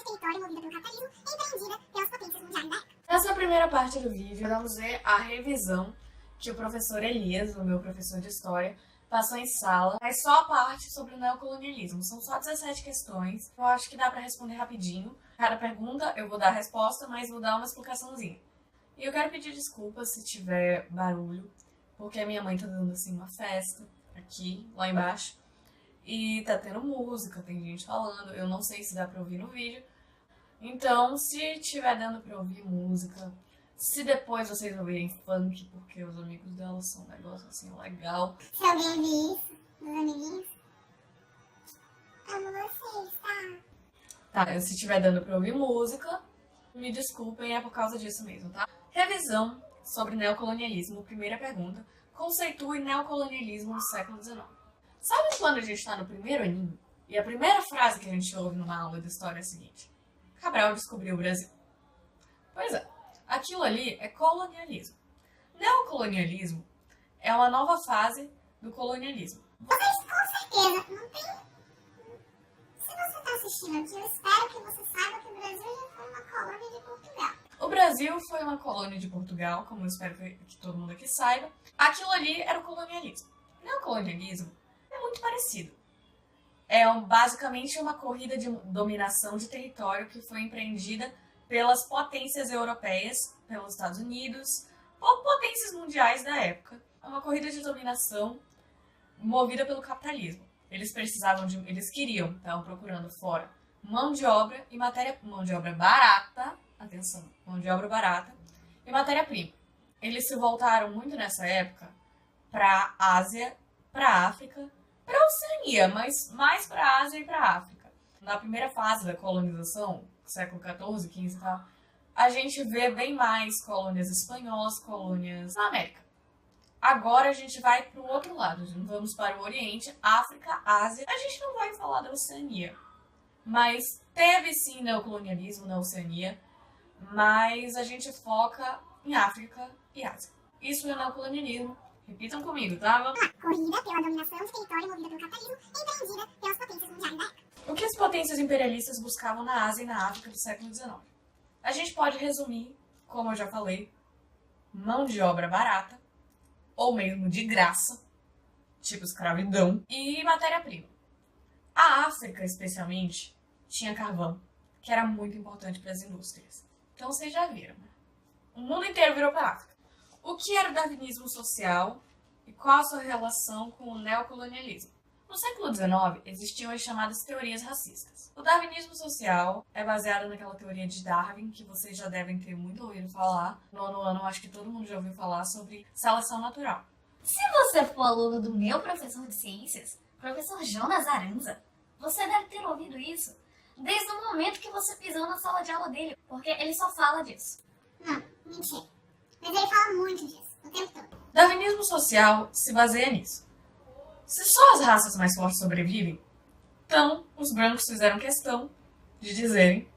de território movida pelo capitalismo e empreendida pelas potências mundiais da época. Nessa primeira parte do vídeo, vamos ver a revisão que o professor Elias, o meu professor de história, passou em sala, mas só a parte sobre o neocolonialismo. São só 17 questões. Eu acho que dá pra responder rapidinho. Cada pergunta eu vou dar a resposta, mas vou dar uma explicaçãozinha. E eu quero pedir desculpas se tiver barulho, porque a minha mãe tá dando assim uma festa aqui, lá embaixo. E tá tendo música, tem gente falando, eu não sei se dá pra ouvir no vídeo. Então, se tiver dando pra ouvir música, se depois vocês ouvirem funk, porque os amigos dela são um negócio assim legal. Se alguém vir isso, meus amiguinhos, amo vocês, tá? Tá, se tiver dando pra ouvir música, me desculpem, é por causa disso mesmo, tá? Revisão sobre neocolonialismo. Primeira pergunta. Conceitue neocolonialismo no século XIX. Sabe quando a gente tá no primeiro aninho e a primeira frase que a gente ouve numa aula de história é a seguinte: Cabral descobriu o Brasil. Pois é, aquilo ali é colonialismo. Neocolonialismo é uma nova fase do colonialismo. Vocês com certeza não tem... Se você tá assistindo aqui, eu espero que você saiba que o Brasil já foi uma colônia de Portugal. O Brasil foi uma colônia de Portugal, como eu espero que todo mundo aqui saiba. Aquilo ali era o colonialismo. Neocolonialismo é muito parecido. É basicamente uma corrida de dominação de território que foi empreendida pelas potências europeias, pelos Estados Unidos, ou potências mundiais da época. É uma corrida de dominação movida pelo capitalismo. Eles estavam procurando fora mão de obra mão de obra barata, atenção, mão de obra barata e matéria-prima. Eles se voltaram muito nessa época para a Ásia, para a África, para a Oceania, mas mais para a Ásia e para a África. Na primeira fase da colonização, século XIV, XV e tal, a gente vê bem mais colônias espanholas, colônias na América. Agora a gente vai para o outro lado, vamos para o Oriente, África, Ásia. A gente não vai falar da Oceania, mas teve sim neocolonialismo na Oceania, mas a gente foca em África e Ásia. Isso é neocolonialismo. Repitam comigo, tá? Corrida pela dominação de território movida pelo capitalismo e empreendida pelas potências mundiais da época. O que as potências imperialistas buscavam na Ásia e na África do século XIX? A gente pode resumir, como eu já falei, mão de obra barata, ou mesmo de graça, tipo escravidão, e matéria-prima. A África, especialmente, tinha carvão, que era muito importante para as indústrias. Então vocês já viram, né? O mundo inteiro virou para a África. O que era o darwinismo social e qual a sua relação com o neocolonialismo? No século XIX, existiam as chamadas teorias racistas. O darwinismo social é baseado naquela teoria de Darwin, que vocês já devem ter muito ouvido falar. No nono ano, acho que todo mundo já ouviu falar sobre seleção natural. Se você for aluno do meu professor de ciências, professor Jonas Aranza, você deve ter ouvido isso desde o momento que você pisou na sala de aula dele, porque ele só fala disso. Não, mentira. Mas ele fala muito disso, o tempo todo. Darwinismo social se baseia nisso. Se só as raças mais fortes sobrevivem, então os brancos fizeram questão de dizerem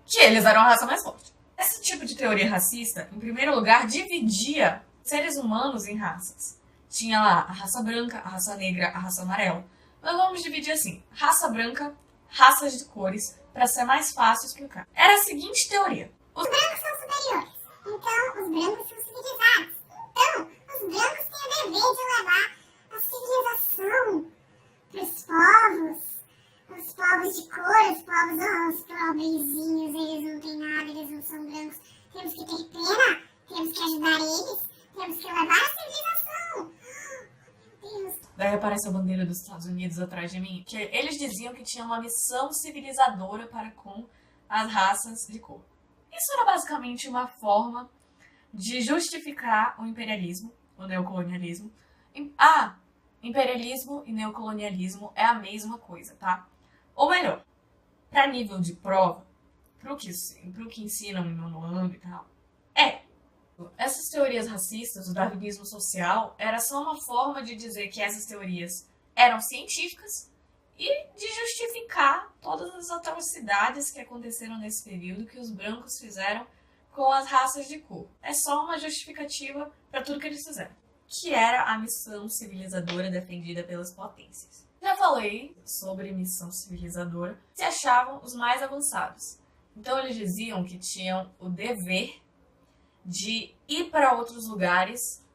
que eles eram a raça mais forte. Esse tipo de teoria racista, em primeiro lugar, dividia seres humanos em raças. Tinha lá a raça branca, a raça negra, a raça amarela. Nós vamos dividir assim, raça branca, raças de cores, para ser mais fácil explicar. Era a seguinte teoria. Os brancos são superiores, então os brancos são civilizados. Então, os brancos têm o dever de levar a civilização para os povos de cor, os pobrezinhos, eles não têm nada, eles não são brancos. Temos que ter pena, temos que ajudar eles, temos que levar a civilização. Meu Deus. Daí aparece a bandeira dos Estados Unidos atrás de mim, que eles diziam que tinha uma missão civilizadora para com as raças de cor. Isso era basicamente uma forma de justificar o imperialismo, o neocolonialismo. Imperialismo e neocolonialismo é a mesma coisa, tá? Ou melhor, para nível de prova, pro que ensinam no nono ano e tal, essas teorias racistas, o darwinismo social, era só uma forma de dizer que essas teorias eram científicas e de justificar todas as atrocidades que aconteceram nesse período que os brancos fizeram com as raças de cor. É só uma justificativa para tudo que eles fizeram, que era a missão civilizadora defendida pelas potências. Já falei sobre missão civilizadora, se achavam os mais avançados. Então eles diziam que tinham o dever de ir para outros lugares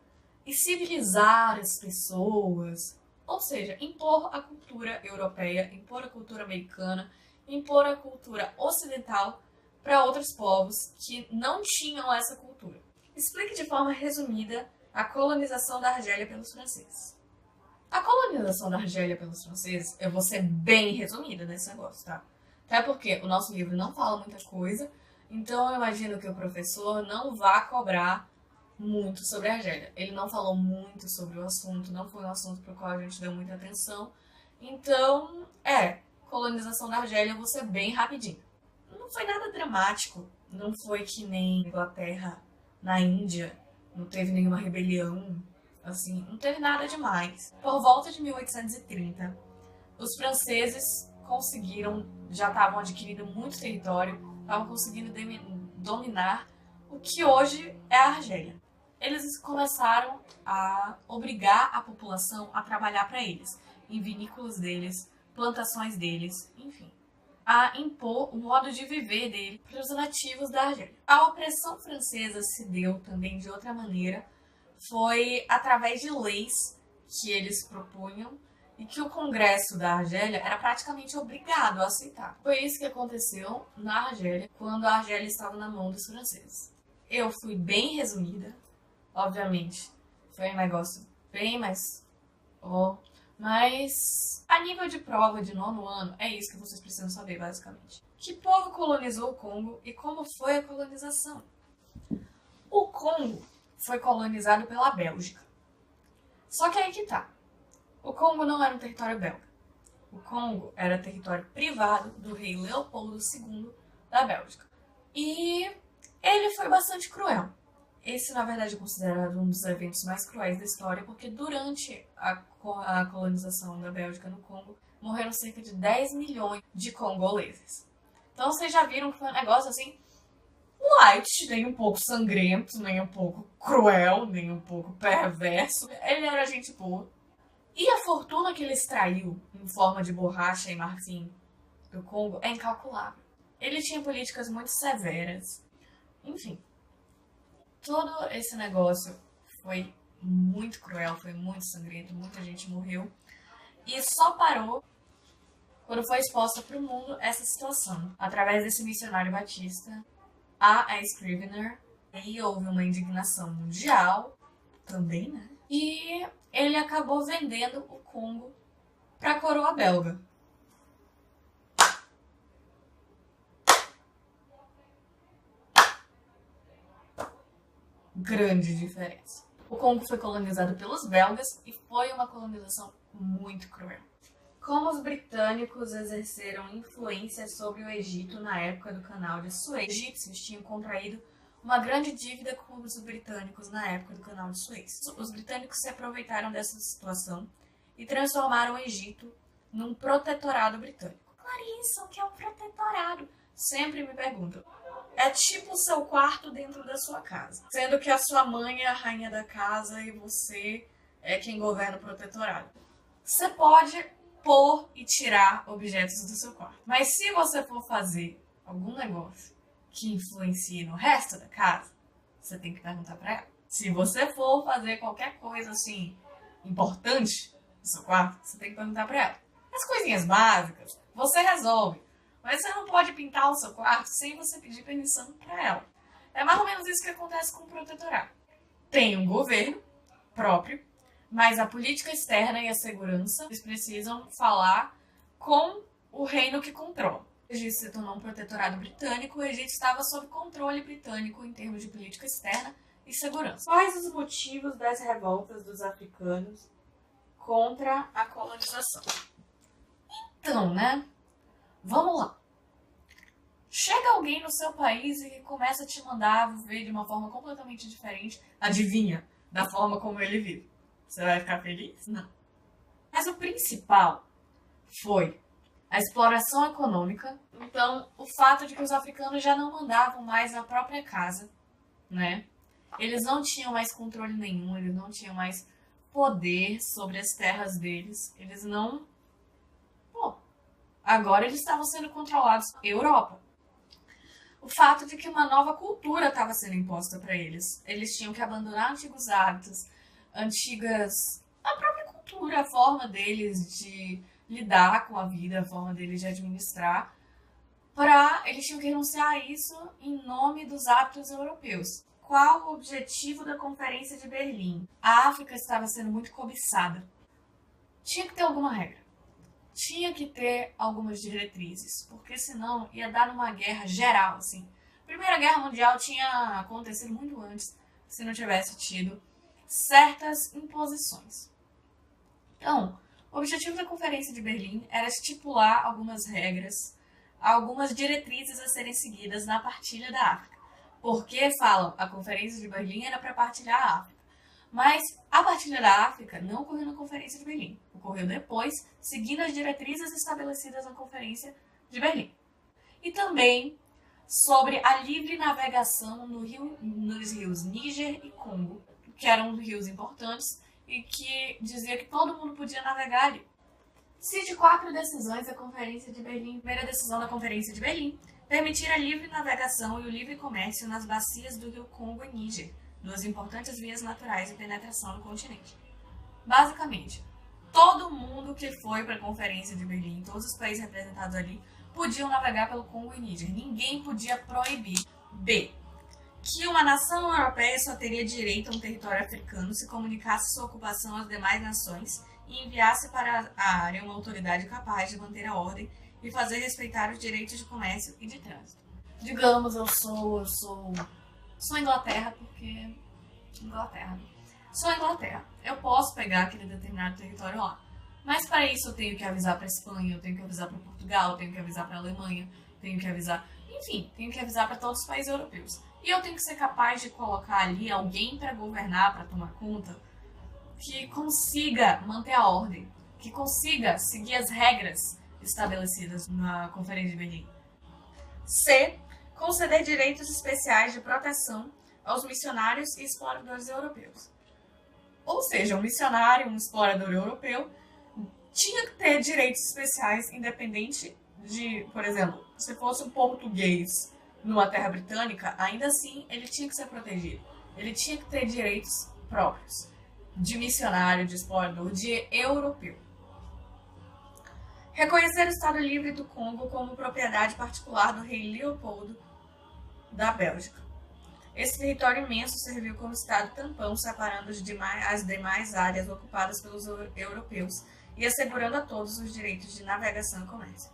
e civilizar as pessoas. Ou seja, impor a cultura europeia, impor a cultura americana, impor a cultura ocidental para outros povos que não tinham essa cultura. Explique de forma resumida a colonização da Argélia pelos franceses. A colonização da Argélia pelos franceses, eu vou ser bem resumida nesse negócio, tá? Até porque o nosso livro não fala muita coisa, então eu imagino que o professor não vá cobrar muito sobre a Argélia. Ele não falou muito sobre o assunto, não foi um assunto para o qual a gente deu muita atenção. Então, colonização da Argélia, eu vou ser bem rapidinho. Não foi nada dramático, não foi que nem Inglaterra na Índia, não teve nenhuma rebelião, assim, não teve nada demais. Por volta de 1830, os franceses conseguiram, já estavam adquirindo muito território, estavam conseguindo dominar o que hoje é a Argélia. Eles começaram a obrigar a população a trabalhar para eles, em vinícolas deles, plantações deles, enfim, a impor o modo de viver dele para os nativos da Argélia. A opressão francesa se deu também de outra maneira, foi através de leis que eles propunham e que o Congresso da Argélia era praticamente obrigado a aceitar. Foi isso que aconteceu na Argélia, quando a Argélia estava na mão dos franceses. Eu fui bem resumida, obviamente, foi um negócio bem mais... Mas a nível de prova de 9º ano, é isso que vocês precisam saber, basicamente. Que povo colonizou o Congo e como foi a colonização? O Congo foi colonizado pela Bélgica. Só que aí que tá. O Congo não era um território belga. O Congo era território privado do rei Leopoldo II da Bélgica. E ele foi bastante cruel. Esse, na verdade, é considerado um dos eventos mais cruéis da história, porque durante a colonização da Bélgica no Congo, morreram cerca de 10 milhões de congoleses. Então vocês já viram que foi um negócio assim, light, nem um pouco sangrento, nem um pouco cruel, nem um pouco perverso. Ele era gente boa. E a fortuna que ele extraiu em forma de borracha e marfim do Congo é incalculável. Ele tinha políticas muito severas. Enfim, todo esse negócio foi muito cruel, foi muito sangrento, muita gente morreu. E só parou quando foi exposta para o mundo essa situação. Através desse missionário batista, a Scrivener, e houve uma indignação mundial também, né? E ele acabou vendendo o Congo para a coroa belga. Grande diferença. O Congo foi colonizado pelos belgas e foi uma colonização muito cruel. Como os britânicos exerceram influência sobre o Egito na época do Canal de Suez, os egípcios tinham contraído uma grande dívida com os britânicos na época do Canal de Suez. Os britânicos se aproveitaram dessa situação e transformaram o Egito num protetorado britânico. Clarissa, o que é um protetorado? Sempre me perguntam. É tipo o seu quarto dentro da sua casa, sendo que a sua mãe é a rainha da casa e você é quem governa o protetorado. Você pode pôr e tirar objetos do seu quarto, mas se você for fazer algum negócio que influencie no resto da casa, você tem que perguntar pra ela. Se você for fazer qualquer coisa assim importante no seu quarto, você tem que perguntar pra ela. As coisinhas básicas você resolve, mas você não pode pintar o seu quarto sem você pedir permissão pra ela. É mais ou menos isso que acontece com o protetorado. Tem um governo próprio, mas a política externa e a segurança, eles precisam falar com o reino que controla. O Egito se tornou um protetorado britânico, o Egito estava sob controle britânico em termos de política externa e segurança. Quais os motivos das revoltas dos africanos contra a colonização? Então, né? Vamos lá. Chega alguém no seu país e começa a te mandar viver de uma forma completamente diferente, adivinha, da forma como ele vive. Você vai ficar feliz? Não. Mas o principal foi a exploração econômica. Então, o fato de que os africanos já não mandavam mais na própria casa, né? Eles não tinham mais controle nenhum, eles não tinham mais poder sobre as terras deles. Eles não Agora eles estavam sendo controlados pela Europa. O fato de que uma nova cultura estava sendo imposta para eles. Eles tinham que abandonar antigos hábitos, a própria cultura, a forma deles de lidar com a vida, a forma deles de administrar. Eles tinham que renunciar a isso em nome dos hábitos europeus. Qual o objetivo da Conferência de Berlim? A África estava sendo muito cobiçada. Tinha que ter alguma regra. Tinha que ter algumas diretrizes, porque senão ia dar numa guerra geral, assim. A Primeira Guerra Mundial tinha acontecido muito antes, se não tivesse tido certas imposições. Então, o objetivo da Conferência de Berlim era estipular algumas regras, algumas diretrizes a serem seguidas na partilha da África. Porque falam, a Conferência de Berlim era para partilhar a África. Mas a partilha da África não ocorreu na Conferência de Berlim. Ocorreu depois, seguindo as diretrizes estabelecidas na Conferência de Berlim. E também sobre a livre navegação nos rios Níger e Congo, que eram rios importantes e que dizia que todo mundo podia navegar ali. Cite 4 decisões da Conferência de Berlim. Primeira decisão da Conferência de Berlim: permitir a livre navegação e o livre comércio nas bacias do rio Congo e Níger, 2 importantes vias naturais de penetração no continente. Basicamente, todo mundo que foi para a Conferência de Berlim, todos os países representados ali, podiam navegar pelo Congo e Níger. Ninguém podia proibir. B. Que uma nação europeia só teria direito a um território africano se comunicasse sua ocupação às demais nações e enviasse para a área uma autoridade capaz de manter a ordem e fazer respeitar os direitos de comércio e de trânsito. Digamos, eu sou Inglaterra, porque... Sou Inglaterra. Eu posso pegar aquele determinado território lá. Mas para isso eu tenho que avisar para a Espanha, eu tenho que avisar para Portugal, eu tenho que avisar para a Alemanha, tenho que avisar... Enfim, tenho que avisar para todos os países europeus. E eu tenho que ser capaz de colocar ali alguém para governar, para tomar conta, que consiga manter a ordem, que consiga seguir as regras estabelecidas na Conferência de Berlim. C. Conceder direitos especiais de proteção aos missionários e exploradores europeus. Ou seja, um missionário, um explorador europeu, tinha que ter direitos especiais independente de, por exemplo, se fosse um português numa terra britânica, ainda assim ele tinha que ser protegido. Ele tinha que ter direitos próprios de missionário, de explorador, de europeu. Reconhecer o Estado Livre do Congo como propriedade particular do rei Leopoldo da Bélgica. Esse território imenso serviu como estado tampão, separando as demais áreas ocupadas pelos europeus e assegurando a todos os direitos de navegação e comércio.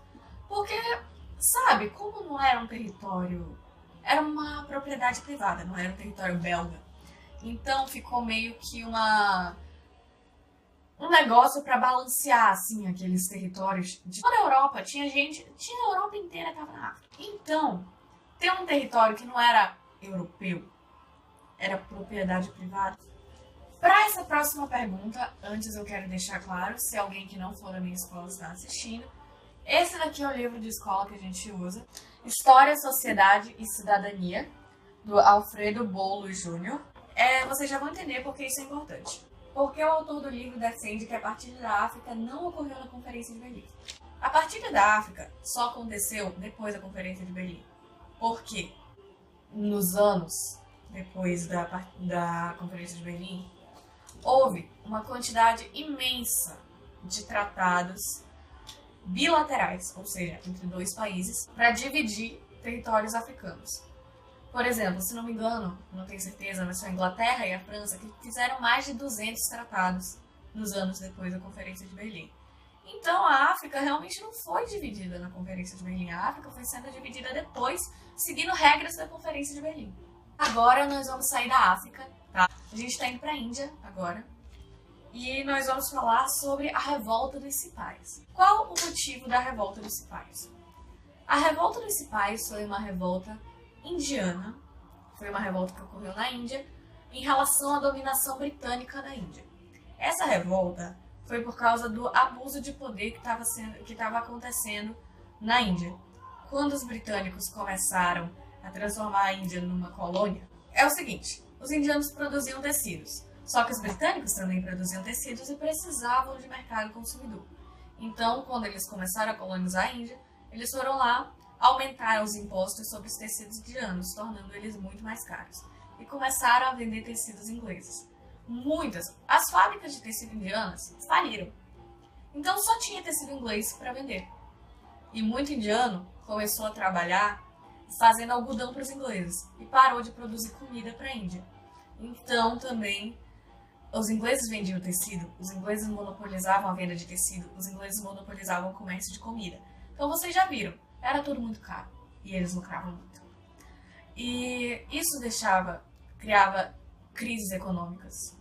Porque, sabe, como não era um território, era uma propriedade privada, não era um território belga. Então ficou meio que um negócio para balancear, assim, aqueles territórios de toda a Europa. Tinha a Europa inteira estava na África. Então, ter um território que não era europeu, era propriedade privada. Para essa próxima pergunta, antes eu quero deixar claro, se alguém que não for da minha escola está assistindo, esse daqui é o livro de escola que a gente usa, História, Sociedade e Cidadania, do Alfredo Bolo Jr. Vocês já vão entender por que isso é importante. Porque o autor do livro defende que a partilha da África não ocorreu na Conferência de Berlim. A partilha da África só aconteceu depois da Conferência de Berlim. Por quê? Nos anos depois da Conferência de Berlim, houve uma quantidade imensa de tratados bilaterais, ou seja, entre 2 países, para dividir territórios africanos. Por exemplo, se não me engano, não tenho certeza, mas foi a Inglaterra e a França que fizeram mais de 200 tratados nos anos depois da Conferência de Berlim. Então a África realmente não foi dividida na Conferência de Berlim. A África foi sendo dividida depois, seguindo regras da Conferência de Berlim. Agora nós vamos sair da África, tá? A gente está indo para a Índia agora. E nós vamos falar sobre a Revolta dos Cipais. Qual o motivo da Revolta dos Cipais? A Revolta dos Cipais foi uma revolta indiana, foi uma revolta que ocorreu na Índia, em relação à dominação britânica da Índia. Essa revolta foi por causa do abuso de poder que estava acontecendo na Índia. Quando os britânicos começaram a transformar a Índia numa colônia, é o seguinte, os indianos produziam tecidos, só que os britânicos também produziam tecidos e precisavam de mercado consumidor. Então, quando eles começaram a colonizar a Índia, eles foram lá, aumentaram os impostos sobre os tecidos indianos, tornando eles muito mais caros. E começaram a vender tecidos ingleses. Muitas. As fábricas de tecido indianas faliram. Então só tinha tecido inglês para vender. E muito indiano começou a trabalhar fazendo algodão para os ingleses e parou de produzir comida para a Índia. Então também os ingleses vendiam tecido, os ingleses monopolizavam a venda de tecido, os ingleses monopolizavam o comércio de comida. Então vocês já viram, era tudo muito caro e eles lucravam muito. E isso criava crises econômicas.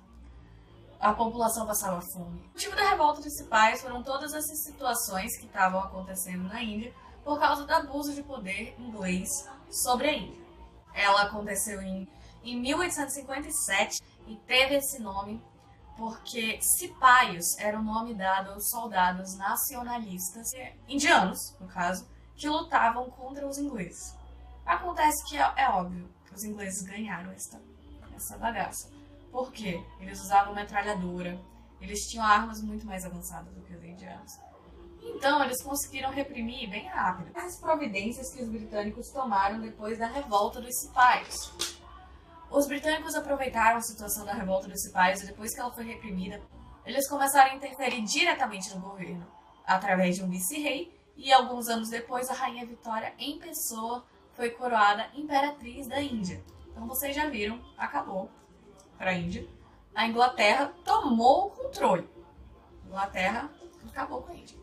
A população passava fome. O motivo da revolta dos cipais foram todas essas situações que estavam acontecendo na Índia por causa do abuso de poder inglês sobre a Índia. Ela aconteceu em 1857 e teve esse nome porque cipaios era o nome dado aos soldados nacionalistas indianos, no caso, que lutavam contra os ingleses. Acontece que é óbvio que os ingleses ganharam essa bagaça. Por quê? Eles usavam metralhadora, eles tinham armas muito mais avançadas do que os indianos. Então, eles conseguiram reprimir bem rápido as providências que os britânicos tomaram depois da revolta dos cipaios. Os britânicos aproveitaram a situação da revolta dos cipaios e depois que ela foi reprimida, eles começaram a interferir diretamente no governo, através de um vice-rei, e alguns anos depois a Rainha Vitória, em pessoa, foi coroada Imperatriz da Índia. Então, vocês já viram, acabou para a Índia. A Inglaterra tomou o controle. A Inglaterra acabou com a Índia.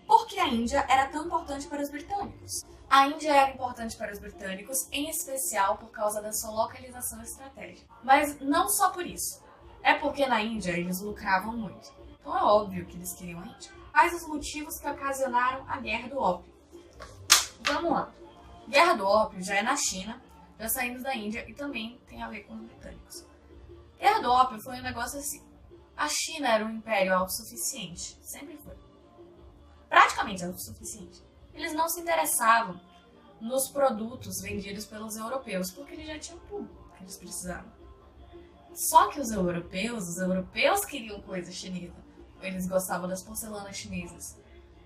Por que a Índia era tão importante para os britânicos? A Índia era importante para os britânicos, em especial por causa da sua localização estratégica. Mas não só por isso. É porque na Índia eles lucravam muito. Então é óbvio que eles queriam a Índia. Quais os motivos que ocasionaram a Guerra do Ópio? Vamos lá. Guerra do Ópio já é na China, já saindo da Índia e também tem a ver com os britânicos. Guerra do Ópio foi um negócio assim. A China era um império autossuficiente. Sempre foi. Praticamente autossuficiente. Eles não se interessavam nos produtos vendidos pelos europeus, porque eles já tinham tudo que eles precisavam. Só que os europeus queriam coisa chinesa. Eles gostavam das porcelanas chinesas,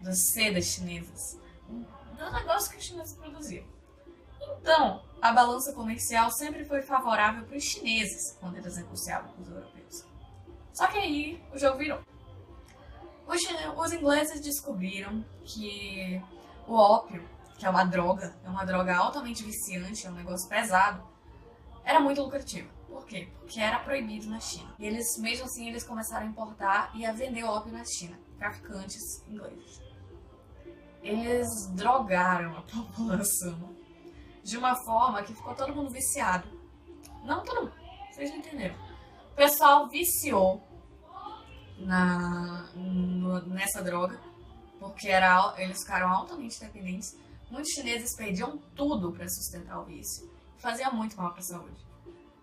das sedas chinesas, do negócio que os chineses produziam. Então, a balança comercial sempre foi favorável para os chineses quando eles negociavam com os europeus. Só que aí o jogo virou. Os ingleses descobriram que o ópio, que é uma droga altamente viciante, é um negócio pesado, era muito lucrativo. Por quê? Porque era proibido na China. E eles, mesmo assim, eles começaram a importar e a vender ópio na China. Traficantes ingleses. Eles drogaram a população de uma forma que ficou todo mundo viciado. Não todo mundo, vocês não entenderam. O pessoal viciou nessa droga, porque eles ficaram altamente dependentes. Muitos chineses perdiam tudo para sustentar o vício. Fazia muito mal para a saúde.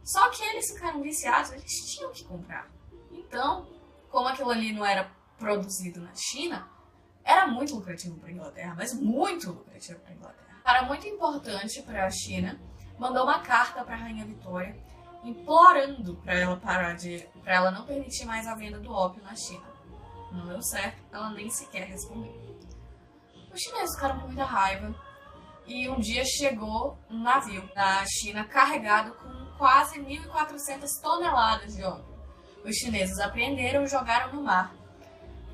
Só que eles ficaram viciados, eles tinham que comprar. Então, como aquilo ali não era produzido na China, era muito lucrativo para a Inglaterra, mas muito lucrativo para a Inglaterra. Era muito importante para a China, mandou uma carta para a Rainha Vitória, implorando para ela para ela não permitir mais a venda do ópio na China. Não deu certo, ela nem sequer respondeu. Os chineses ficaram com muita raiva e um dia chegou um navio da China carregado com quase 1.400 toneladas de ópio. Os chineses apreenderam e jogaram no mar.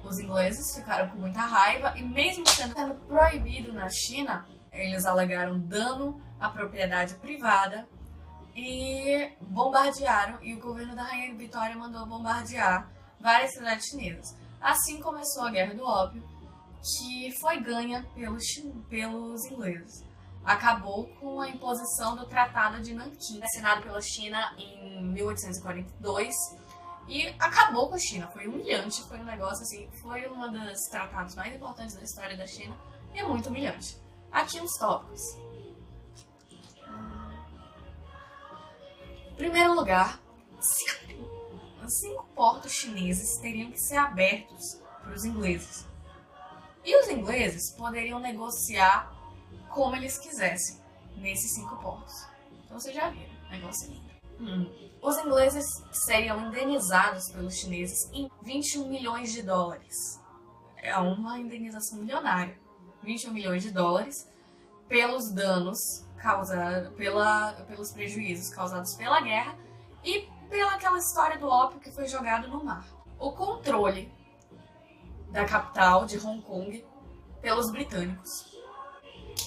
Os ingleses ficaram com muita raiva e mesmo sendo proibido na China, eles alegaram dano à propriedade privada e bombardearam, e o governo da Rainha Vitória mandou bombardear várias cidades chinesas. Assim começou a Guerra do Ópio, que foi ganha pelos ingleses. Acabou com a imposição do Tratado de Nanquim, assinado pela China em 1842, e acabou com a China. Foi humilhante, foi um negócio assim, foi um dos tratados mais importantes da história da China, e é muito humilhante. Aqui os tópicos. Em primeiro lugar, 5 portos chineses teriam que ser abertos para os ingleses. E os ingleses poderiam negociar como eles quisessem nesses 5 portos. Então vocês já viram, negócio lindo. Os ingleses seriam indenizados pelos chineses em 21 milhões de dólares. é uma indenização milionária, 21 milhões de dólares, pelos danos causados, pelos prejuízos causados pela guerra e pela aquela história do ópio que foi jogado no mar. O controle da capital de Hong Kong pelos britânicos.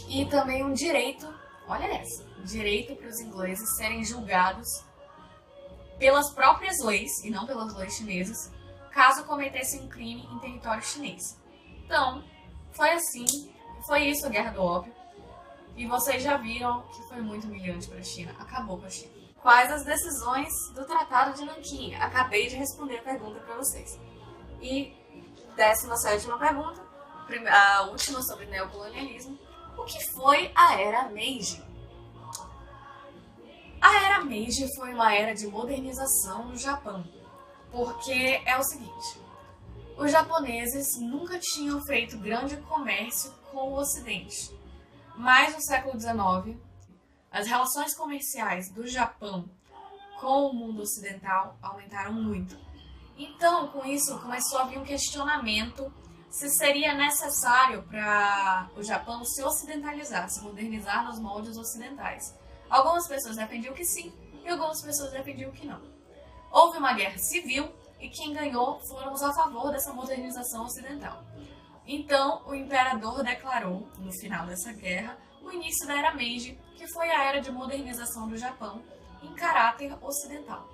E também um direito, olha essa, direito para os ingleses serem julgados pelas próprias leis, e não pelas leis chinesas, caso cometessem um crime em território chinês. Então, foi assim, foi isso a Guerra do Ópio. E vocês já viram que foi muito humilhante para a China, acabou com a China. Quais as decisões do Tratado de Nanquim? Acabei de responder a pergunta para vocês. E 17ª pergunta, a última sobre neocolonialismo. O que foi a Era Meiji? A Era Meiji foi uma era de modernização no Japão, porque é o seguinte, os japoneses nunca tinham feito grande comércio com o Ocidente, mas no século XIX, as relações comerciais do Japão com o mundo ocidental aumentaram muito. Então, com isso, começou a vir um questionamento se seria necessário para o Japão se ocidentalizar, se modernizar nos moldes ocidentais. Algumas pessoas defendiam que sim, e algumas pessoas defendiam que não. Houve uma guerra civil, e quem ganhou foram os a favor dessa modernização ocidental. Então, o imperador declarou, no final dessa guerra, o início da Era Meiji, que foi a era de modernização do Japão em caráter ocidental.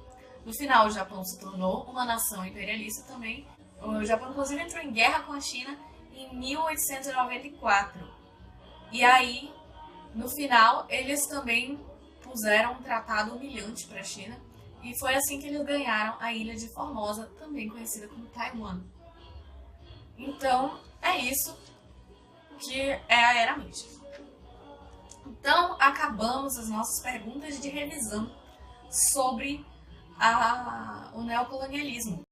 No final, o Japão se tornou uma nação imperialista também. O Japão, inclusive, entrou em guerra com a China em 1894. E aí, no final, eles também puseram um tratado humilhante para a China. E foi assim que eles ganharam a ilha de Formosa, também conhecida como Taiwan. Então, é isso que é a Era Meiji. Então, acabamos as nossas perguntas de revisão sobre o neocolonialismo.